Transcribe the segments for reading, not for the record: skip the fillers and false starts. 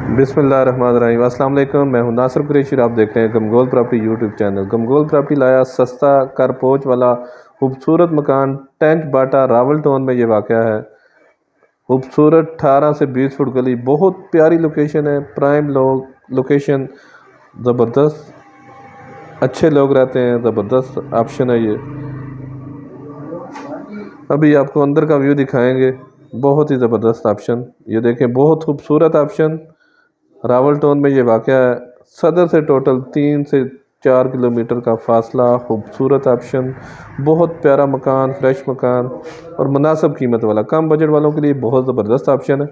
बिस्मिल्लाहिर्रहमानिर्रहीम। अस्सलाम वालेकुम। मैं हूं नासिर कुरैशी। आप देख रहे हैं गमगोल प्रॉपर्टी यूट्यूब चैनल। गमगोल प्रॉपर्टी लाया सस्ता कर पहुँच वाला खूबसूरत मकान टेंच बाटा रावल टाउन में ये वाक़या है। खूबसूरत 18 से 20 फुट गली, बहुत प्यारी लोकेशन है, प्राइम लोकेशन, ज़बरदस्त, अच्छे लोग रहते हैं, ज़बरदस्त ऑप्शन है ये। अभी आपको अंदर का व्यू दिखाएंगे, बहुत ही ज़बरदस्त ऑप्शन। ये देखें, बहुत खूबसूरत ऑप्शन। रावल टाउन में ये वाक़या है। सदर से टोटल 3 से 4 किलोमीटर का फासला। खूबसूरत ऑप्शन, बहुत प्यारा मकान, फ्रेश मकान और मुनासिब कीमत वाला। कम बजट वालों के लिए बहुत ज़बरदस्त ऑप्शन है।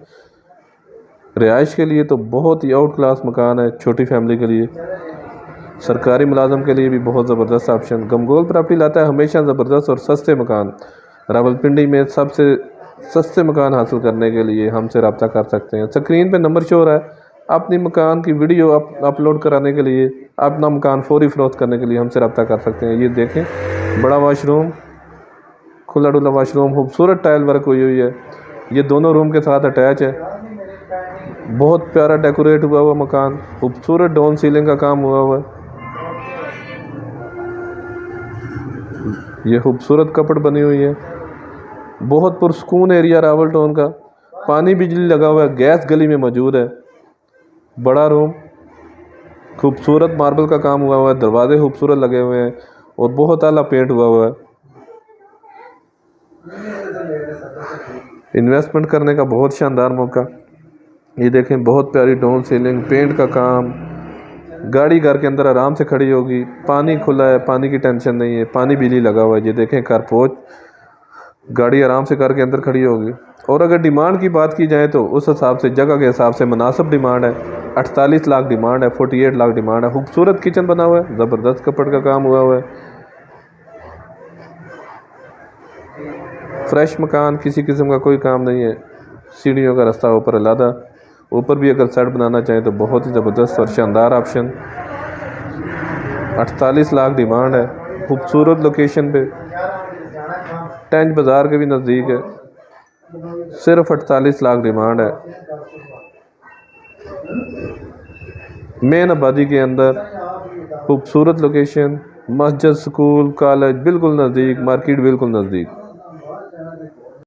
रिहाइश के लिए तो बहुत ही आउट क्लास मकान है। छोटी फैमिली के लिए, सरकारी मुलाजम के लिए भी बहुत ज़बरदस्त ऑप्शन। गमगोल प्रॉपर्टी लाता है हमेशा ज़बरदस्त और सस्ते मकान। रावलपिंडी में सबसे सस्ते मकान हासिल करने के लिए हमसे रब्ता कर सकते हैं। स्क्रीन पे नंबर शो हो रहा है। अपनी मकान की वीडियो अपलोड कराने के लिए, अपना मकान फौरी फ़रोख्त करने के लिए हमसे रब्ता कर सकते हैं। ये देखें, बड़ा वाशरूम, खुला डुला वाशरूम, खूबसूरत टाइल वर्क हुई हुई है। ये दोनों रूम के साथ अटैच है। बहुत प्यारा डेकोरेट हुआ हुआ मकान, खूबसूरत डाउन सीलिंग का काम हुआ हुआ है। ये खूबसूरत कपड़ बनी हुई है। बहुत पुरसकून एरिया रावल टाउन का। पानी बिजली लगा हुआ है, गैस गली में मौजूद है। बड़ा रूम, खूबसूरत मार्बल का काम हुआ हुआ है, दरवाजे खूबसूरत लगे हुए हैं और बहुत आला पेंट हुआ हुआ है। इन्वेस्टमेंट करने का बहुत शानदार मौका। ये देखें, बहुत प्यारी डाउन सीलिंग, पेंट का काम। गाड़ी घर के अंदर आराम से खड़ी होगी। पानी खुला है, पानी की टेंशन नहीं है, पानी बिजली लगा हुआ है। ये देखें, कारपोच, गाड़ी आराम से घर के अंदर खड़ी होगी। और अगर डिमांड की बात की जाए तो उस हिसाब से, जगह के हिसाब से मुनासिब डिमांड है। 48 लाख डिमांड है, 48 लाख डिमांड है। खूबसूरत किचन बना हुआ है, ज़बरदस्त कपड़ का काम हुआ हुआ है। फ्रेश मकान, किसी किस्म का कोई काम नहीं है। सीढ़ियों का रास्ता ऊपर अलहदा। ऊपर भी अगर सेट बनाना चाहें तो बहुत ही ज़बरदस्त और शानदार ऑप्शन। 48 लाख डिमांड है। खूबसूरत लोकेशन पे, टेंच बाज़ार के भी नज़दीक है। सिर्फ 48 लाख डिमांड है। मेन आबादी के अंदर, खूबसूरत लोकेशन, मस्जिद, स्कूल, कॉलेज बिल्कुल नज़दीक, मार्केट बिल्कुल नज़दीक।